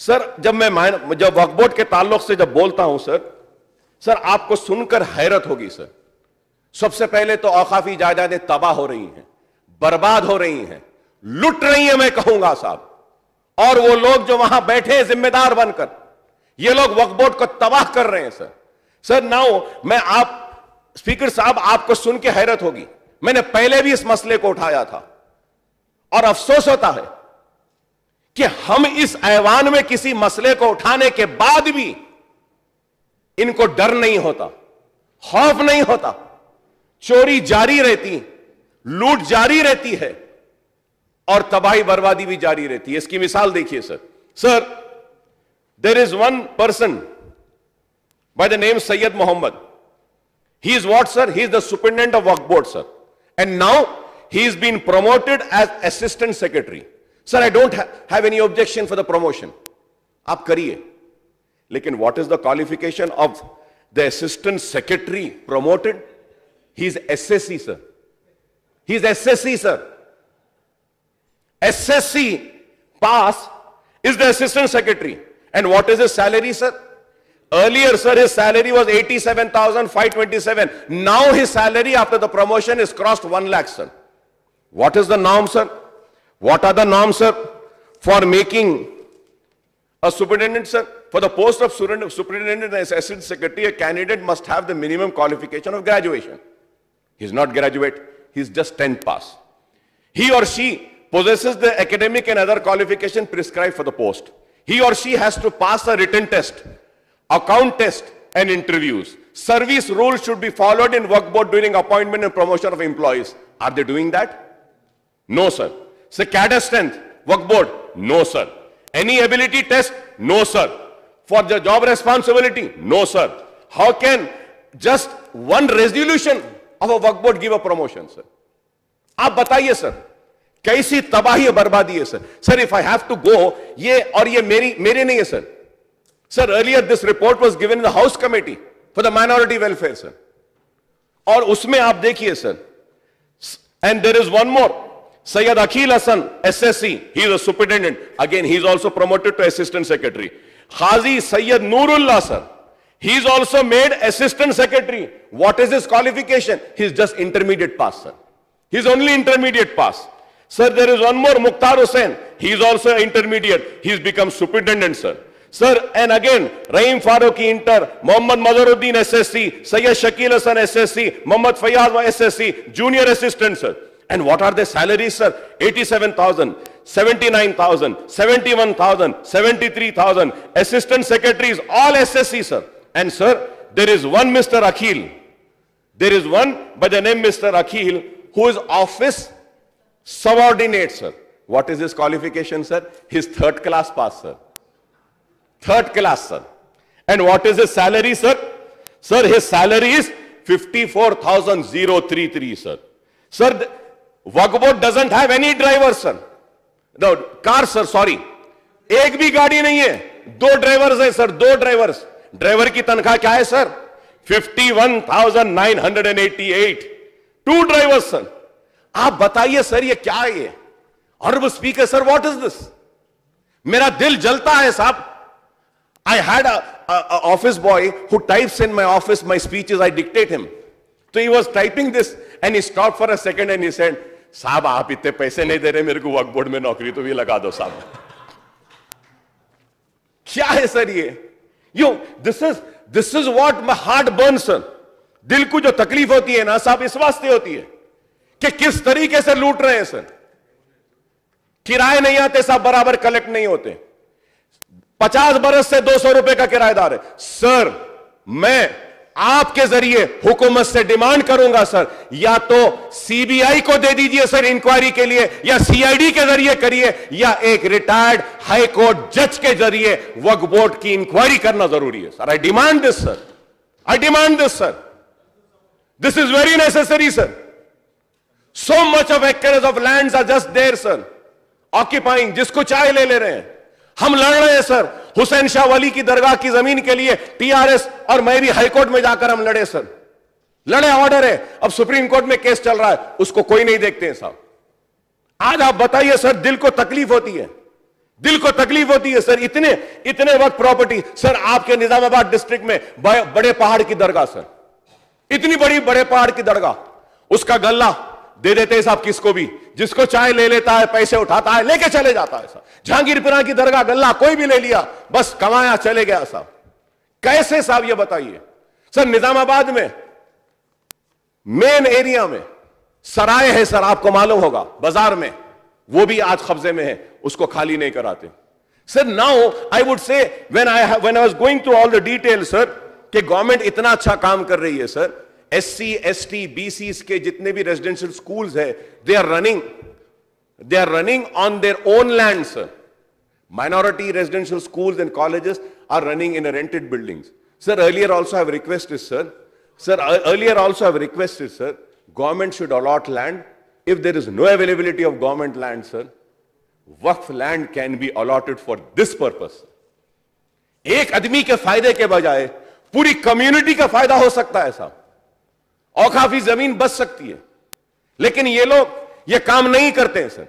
Sir जब वक्फ board के ताल्लुक से जब बोलता हूं सर आपको सुनकर हैरत होगी सर। सबसे पहले तो औकाफी जायदादें तबाह हो रही हैं, बर्बाद हो रही हैं, लुट रही हैं, मैं कहूंगा साहब। और वो लोग जो वहां बैठे जिम्मेदार बनकर, ये लोग वक्फ बोर्ड को तबाह कर रहे हैं सर। नाउ मैं स्पीकर साहब आपको सुन के हैरत होगी, मैंने पहले भी इस मसले को उठाया था और अफसोस होता है कि हम इस ऐवान में किसी मसले को उठाने के बाद भी इनको डर नहीं होता, खौफ नहीं होता। चोरी जारी रहती, लूट जारी रहती है और तबाही बर्बादी भी जारी रहती है। इसकी मिसाल देखिए sir there is one person by the name Syed Mohammed. He is what, sir? He is the superintendent of Waqf Board, sir. And now he is being promoted as assistant secretary. Sir, I don't have any objection for the promotion. आप करिए, लेकिन what is the qualification of the assistant secretary promoted? He is SSC, sir. He is SSC, sir. SSC pass is the assistant secretary. And what is his salary, sir? Earlier, sir, his salary was 87,527. Now his salary after the promotion is crossed 1 lakh, sir. What is the norm, sir? What are the norms, sir, for making a superintendent, sir? For the post of superintendent and assistant secretary, a candidate must have the minimum qualification of graduation. He is not graduate. He is just 10th pass. He or she possesses the academic and other qualification prescribed for the post. He or she has to pass a written test, account test and interviews. Service rules should be followed in Waqf Board during appointment and promotion of employees. Are they doing that? No, sir. So cadre strength, Waqf Board? No, sir. Any ability test? No, sir. For the job responsibility? No, sir. How can just one resolution of a Waqf Board give a promotion, sir? आप बताइए sir, कैसी तबाही बर्बादी है sir. Sir, if I have to go, ये और ये मेरे नहीं है sir. Sir, earlier this report was given in the House Committee for the Minority Welfare, sir. और उसमें आप देखिए sir, and there is one more, Sayyid Akhil Hassan, SSC, he is a superintendent. Again, he is also promoted to assistant secretary. Khazi Sayyid Noorullah, sir, he is also made assistant secretary. What is his qualification? He is just intermediate pass, sir. He is only intermediate pass. Sir, there is one more, Mukhtar Hussain. He is also intermediate. He has become superintendent, sir. Sir, and again, Rahim Farooqi Inter, Mohammad Mazharuddin SSC, Sayyid Shakil Hassan SSC, Mohammad Fayyaz SSC, junior assistant, sir. And what are their salaries, sir? 87,000, 79,000, 71,000, 73,000. Assistant secretaries, all SSC, sir. And sir, there is one Mr. Akhil. There is one by the name Mr. Akhil who is office subordinate, sir. What is his qualification, sir? His third class pass, sir. Third class, sir. And what is his salary, sir? Sir, his salary is 54,033, sir. Sir, Waqf Board doesn't have any driver, sir. No, car, sir, sorry. एक भी गाड़ी नहीं है, 2 drivers हैं, sir, 2 drivers. Driver की तनख्वाह क्या है, सर? 51,988. 2 drivers, sir. आप बताइए, सर, ये क्या है ये? Honorable Speaker, sir, what is this? मेरा दिल जलता है, साहब. I had a office boy who types in my office my speeches. I dictate him. So he was typing this and he stopped for a second and he said, "साहब, आप इतने पैसे नहीं दे रहे मेरे को वक्फ बोर्ड में नौकरी तो भी लगा दो साहब." क्या है सर ये? This is what my heart burns, sir. दिल को जो तकलीफ होती है ना साहब, इस वास्ते होती है कि किस तरीके से लूट रहे हैं सर. किराए नहीं आते साहब, बराबर कलेक्ट नहीं होते. 50 बरस से 200 रुपए का किराएदार है. सर, मैं आपके जरिए हुकूमत से डिमांड करूंगा सर, या तो सीबीआई को दे दीजिए सर इंक्वायरी के लिए, या सीआईडी के जरिए करिए, या एक रिटायर्ड हाई कोर्ट जज के जरिए वक्फ बोर्ड की इंक्वायरी करना जरूरी है sir. I demand this sir. I demand this sir. This is very necessary sir. So much of acres of lands are just there, sir, occupying, जिसको चाहे ले रहे हैं. हम लड़ रहे हैं सर हुसैन शाह वली की दरगाह की जमीन के लिए. टीआरएस और मैं भी हाईकोर्ट में जाकर हम लड़े सर. लड़े, ऑर्डर है, अब सुप्रीम कोर्ट में केस चल रहा है, उसको कोई नहीं देखते हैं साहब. आज आप बताइए सर, दिल को तकलीफ होती है दिल को तकलीफ होती है सर। इतने इतने वक्त प्रॉपर्टी सर, आपके निजामाबाद डिस्ट्रिक्ट में बड़े पहाड़ की दरगाह सर, इतनी बड़े पहाड़ की दरगाह, उसका गल्ला दे देते हैं साहब किसको भी, जिसको चाय ले लेता है, पैसे उठाता है, लेके चले जाता है साहब। जहांगीरपुरा की दरगाह गल्ला कोई भी ले लिया, बस कमाया चले गया साहब। कैसे साहब ये बताइए सर। निजामाबाद में मेन एरिया में सराय है सर, आपको मालूम होगा, बाजार में, वो भी आज कब्जे में है, उसको खाली नहीं कराते sir. Now I would say when I was going to all the detail sir, कि गवर्नमेंट इतना अच्छा काम कर रही है सर। SC, ST, BCs के जितने भी रेजिडेंशियल स्कूल्स है, they are running on their own land sir. Minority residential schools and colleges are running in a rented buildings. Sir, earlier also I have requested, sir, government should allot land. If there is no availability of government land, sir, waqf land can be allotted for this purpose. एक आदमी के फायदे के बजाय पूरी community का फायदा हो सकता है साहब, और काफी जमीन बच सकती है। लेकिन ये लोग ये काम नहीं करते हैं सर।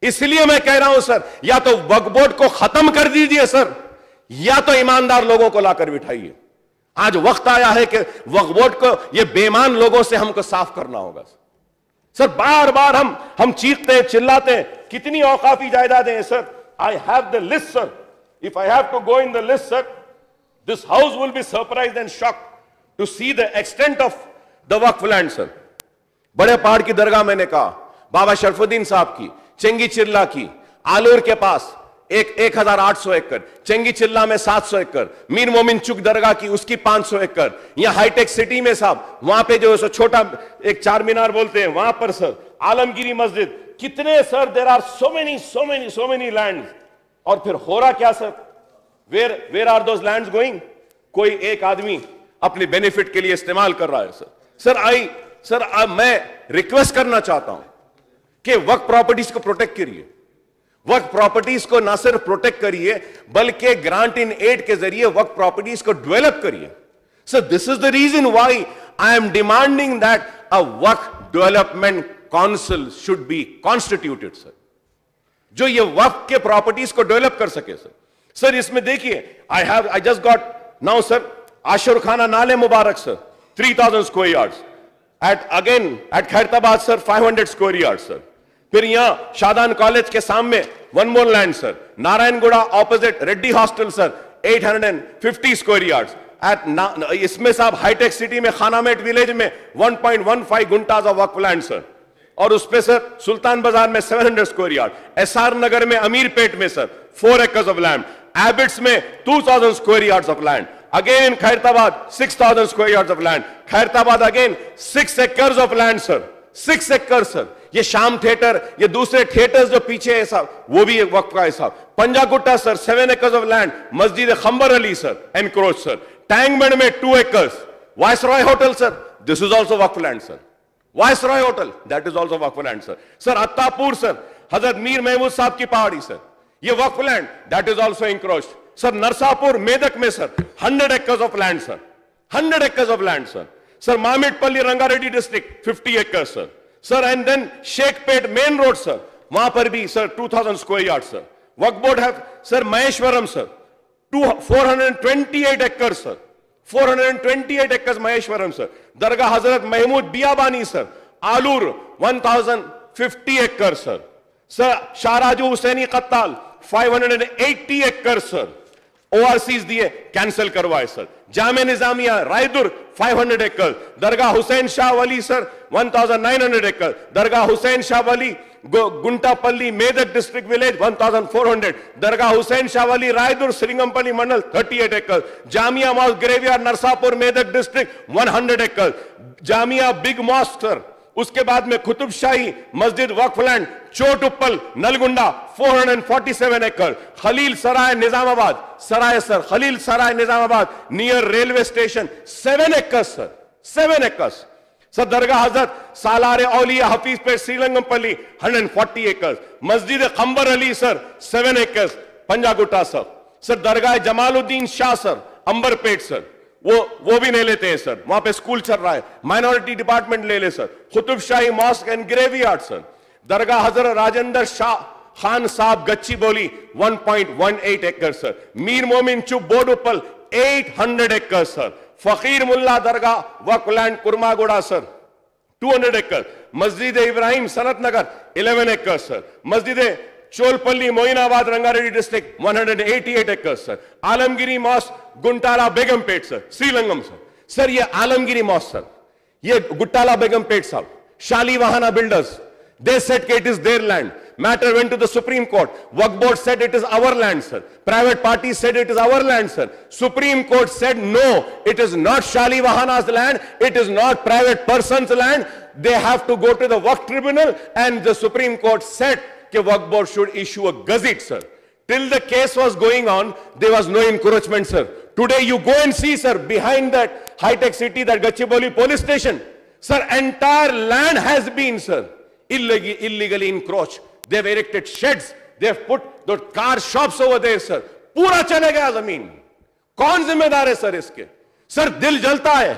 इसलिए मैं कह रहा हूं सर, या तो वक्फ बोर्ड को खत्म कर दीजिए सर, या तो ईमानदार लोगों को लाकर बिठाइए। आज वक्त आया है कि वक्फ बोर्ड को ये बेईमान लोगों से हमको साफ करना होगा सर। बार बार हम चीखते हैं, चिल्लाते हैं, कितनी औकाफी जायदादें हैं sir. I have the list sir, if I have to go in the list sir, this house will be surprised and shocked to see the extent of the waqf land sir. बड़े पहाड़ की दरगाह मैंने कहा, बाबा शरफुद्दीन साहब की, चेंगी चिल्ला की, आलूर के पास 1800 एकड़, चेंगी चिल्ला में 700 एकड़, मीर मोमिन चुक दरगाह की उसकी 500 एकड़, यहां हाईटेक सिटी में साहब, वहां पे जो छोटा एक चार मीनार बोलते हैं, वहां पर सर आलमगिरी मस्जिद, कितने sir, there are so many land. और फिर हो रहा क्या sir, where are those lands going? कोई एक आदमी अपने बेनिफिट के लिए इस्तेमाल कर रहा है सर। सर अब मैं रिक्वेस्ट करना चाहता हूं कि वक्फ प्रॉपर्टीज को प्रोटेक्ट करिए। वक्फ प्रॉपर्टीज को ना सिर्फ प्रोटेक्ट करिए, बल्कि ग्रांट इन एड के जरिए वक्फ प्रॉपर्टीज को डेवलप करिए। So this is the reason why I am demanding that a waqf development council should be constituted sir, जो ये वक्फ के प्रॉपर्टीज को डेवलप कर सके सर। इसमें देखिए, I just got now sir, Ashurkhana Nale Mubarak sir, 3000 square yards, at Khairatabad sir 500 square yard sir. फिर यहां शादान कॉलेज के सामने one more land sir, Narayanguda opposite Reddy hostel sir 850 square yards. इसमें साहब हाईटेक सिटी में खानामेट विलेज में 1.15 guntas of waqf land sir, और उस पे सर सुल्तान बाजार में 700 स्क्वायर यार्ड, SR नगर में अमीरपेट में sir 4 acres of land, Abids में 2000 square yards of land, again Khairtabad 6000 square yards of land, Khairtabad again 6 acres of land sir, 6 acres sir। ये शाम थिएटर, ये दूसरे थिएटर्स जो पीछे है साहब, वो भी एक वक्त का है साहब। Panjagutta sir 7 acres of land, Masjid Khambar Ali sir encroach sir, Tank Bund में 2 acres, Viceroy hotel sir, this is also waqf land sir, Viceroy hotel that is also waqf land sir. Sir Attapur sir, Hazrat Mir Mahmood Sahab की पहाड़ी सर, ये waqf land that is also encroached sir. Narsapur Medak में sir 100 acres of land sir, 100 acres of land sir। Sir Mamidipalli Rangareddy district 50 acres sir, sir and then Shaikpet main road sir, वहां पर भी sir 2000 square yard sir. Waqf board है sir Maheshwaram sir 428 acres sir, 428 acres Maheshwaram sir. Dargah Hazrat Mahmood Biyabani sir Alur 1050 acres sir, sir Shahraju Hussaini Kattal 580 acres sir, ORCs दिए cancel करवाए सर। जामे निजामिया रायदुर्ग 500 एकड़, दरगाह Hussain Shah Wali sir 1900 एकड़, दरगाह Hussain Shah Wali Guntapalli Medak district village 1400, दरगाह हुसैन शाह वली रायदुर्ग श्रींगमपल्ली मंडल 38 एकड़, Jamia mosque graveyard Narsapur Medak district 100 एकड़, जामिया बिग मॉस्क सर, उसके बाद में कुतुब शाही मस्जिद वक्फ लैंड चोटुप्पल नलगुंडा 447 एकड़, Khalil Sarai Nizamabad Sarai sir, Khalil Sarai Nizamabad near railway station 7 acres sir, 7 acres sir. Dargah Hazrat Salar Auliya Hafeezpet Srilingampally 140 acres, Masjid Khambar Ali sir 7 acres Panjagutta sir. Sir Dargah Jamaluddin Shah sir Amberpet sir, वो भी नहीं लेते हैं सर, वहां पे स्कूल चल रहा है, माइनॉरिटी डिपार्टमेंट ले ले sir. Qutub Shahi mosque and graveyard sir, Dargah Hazrat Rajendra Shah Khan साहब गच्ची बोली 1.18 एकड़ सर, मीर मोमिन चुप बोडुपल 800 एकड़ सर, फकीर मुल्ला दरगाह वक्फ लैंड कुर्मागुड़ा सर 200 एकड़, मस्जिद इब्राहिम सनत नगर 11 एकड़ सर, मस्जिद चोलपल्ली मोइनाबाद रंगारेड्डी डिस्ट्रिक्ट 188 एकड़ sir, Alamgiri mosque Guntala Begumpet sir Srilingam sir. Sir ये आलमगिरी मॉस्क सर, ये गुट्टाला बेगमपेट साहब, Shalivahana builders, they said it is their land. Matter went to the Supreme Court. Waqf board said it is our land, sir. Private parties said it is our land, sir. Supreme Court said no, it is not Shalivahana's land, it is not private person's land. They have to go to the Waqf tribunal, and the Supreme Court said that Waqf board should issue a gazette, sir. Till the case was going on, there was no encroachment, sir. Today you go and see, sir, behind that high-tech city, that Gachibowli police station, sir, entire land has been, sir, illegally encroached. They've erected sheds. They've put the car shops over there, sir. पूरा चले गया जमीन। कौन जिम्मेदार है sir इसके? Sir दिल जलता है,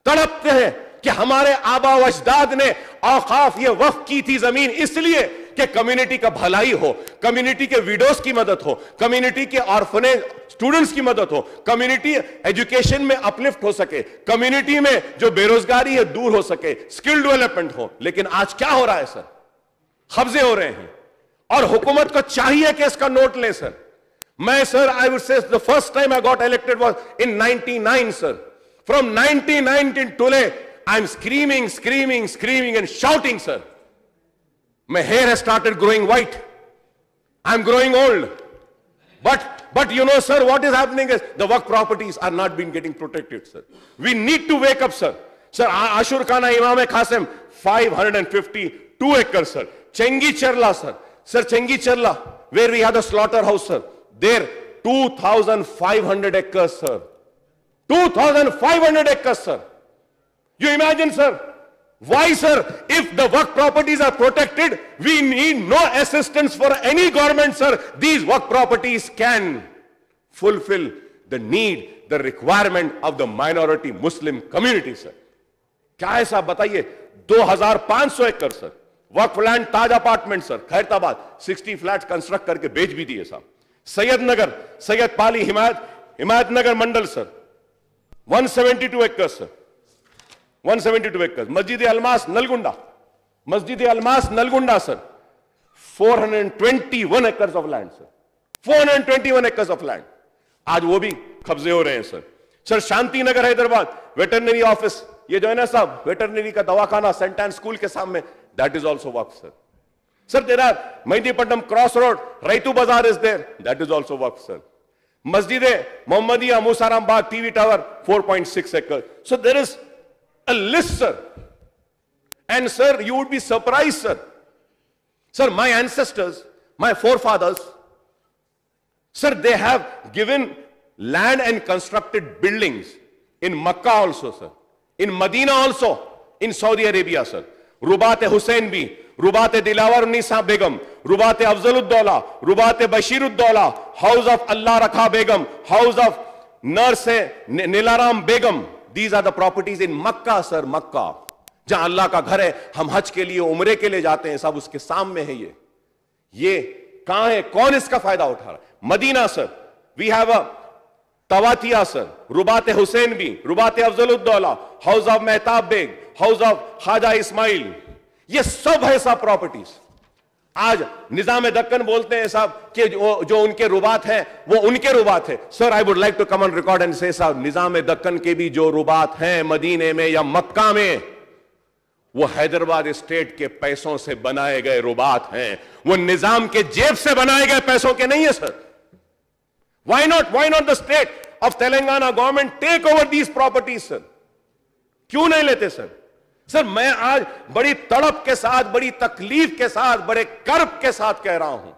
तड़पते हैं कि हमारे आबा व अजदाद ने औकाफ ये वक्फ की थी जमीन इसलिए कि कम्युनिटी का भलाई हो, कम्युनिटी के विडोज की मदद हो, कम्युनिटी के ऑर्फनेज स्टूडेंट्स की मदद हो, कम्युनिटी एजुकेशन में अपलिफ्ट हो सके, कम्युनिटी में जो बेरोजगारी है दूर हो सके, स्किल डेवलपमेंट हो। लेकिन आज क्या हो रहा है सर? कब्जे हो रहे हैं और हुकूमत को चाहिए कि इसका नोट ले सर। मैं सर आई वुड से the first time I got elected was in 99 sir. From 99 till today I am screaming and shouting sir. My hair has started growing white. I'm growing old. But you know, sir, what is happening is the Waqf properties are not being getting protected, sir. We need to wake up, sir. Sir, Ashur Khana Imam Qasim, 552 acres, sir. Chengi Charla, sir. Sir, Chengi Charla, where we had a slaughterhouse, sir. There, 2,500 acres, sir. 2,500 acres, sir. You imagine, sir? Why, sir? If the Waqf properties are protected, we need no assistance for any government, sir. These Waqf properties can fulfill the need, the requirement of the minority Muslim community, sir. क्या है साहब बताइए? 2,500 एकड़ sir waqf land Taj apartment sir Khairatabad 60 flats construct करके बेच भी दिए साहब। सैयद नगर, सैयद पाली हिमायत नगर मंडल सर 172 एकड़ सर 172 एकड़। Masjid Almas Nalgonda sir 421 acres of land sir 421 acres of land आज वो भी कब्जे हो रहे हैं sir. Sir Shanti Nagar Hyderabad veterinary office, ये जो है ना साहब वेटरनरी का दवाखाना सेंट एंड स्कूल के सामने, that is also waqf sir. Sir there are Mehdipatnam cross road Rythu Bazaar is there, that is also waqf sir. Masjid Mohammadia Musarambagh TV tower 4.6 एकड़। So there is a list, sir. And sir, you would be surprised, sir. Sir, my ancestors, my forefathers, sir, they have given land and constructed buildings in Makkah also, sir. In Medina also, in Saudi Arabia, sir. Rubat Hussein bhi, Rubat Dilawar Nisa Begum, Rubat Afzalud-Dawla, Rubat Bashirud-Dawla, House of Allah Rakha Begum, House of Nurse Nilaram Begum. These are the properties in Makkah, sir, Makkah. जहां अल्लाह का घर है, हम हज के लिए उम्रे के लिए जाते हैं, सब उसके सामने है। ये कहां है? कौन इसका फायदा उठा रहा है? Madina sir, we have a Tawatiya sir, Rubat Hussain भी, Rubat Afzaluddaula, house of Mehtab Baig, house of Khwaja Ismail, ये सब है सब प्रॉपर्टीज। आज निजाम दक्कन बोलते हैं साहब कि जो उनके रुबात है वो उनके रुबात है। Sir I would like to come on record and say साहब निजाम दक्कन के भी जो रुबात हैं मदीने में या मक्का में, वो हैदराबाद स्टेट के पैसों से बनाए गए रुबात हैं, वो निजाम के जेब से बनाए गए पैसों के नहीं है sir. Why not the state of Telangana government take over these properties sir? क्यों नहीं लेते सर? सर मैं आज बड़ी तड़प के साथ, बड़ी तकलीफ के साथ, बड़े कर्ब के साथ कह रहा हूं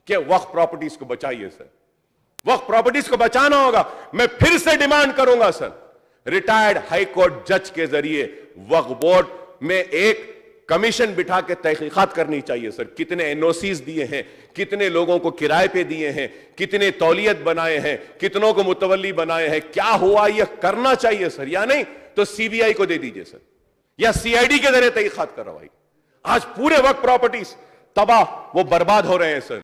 कि वक्फ प्रॉपर्टीज को बचाइए सर। वक्फ प्रॉपर्टीज को बचाना होगा। मैं फिर से डिमांड करूंगा सर, रिटायर्ड हाई कोर्ट जज के जरिए वक्फ बोर्ड में एक कमीशन बिठा के तहकीकात करनी चाहिए सर। कितने एनओसीज दिए हैं, कितने लोगों को किराए पे दिए हैं, कितने तौलियत बनाए हैं, कितनों को मुतवल्ली बनाए हैं, क्या हुआ यह करना चाहिए सर। या नहीं तो सीबीआई को दे दीजिए सर, या सीआईडी के जरिए तहकीकात करवाई। आज पूरे वक्त प्रॉपर्टीज तबाह, वो बर्बाद हो रहे हैं सर।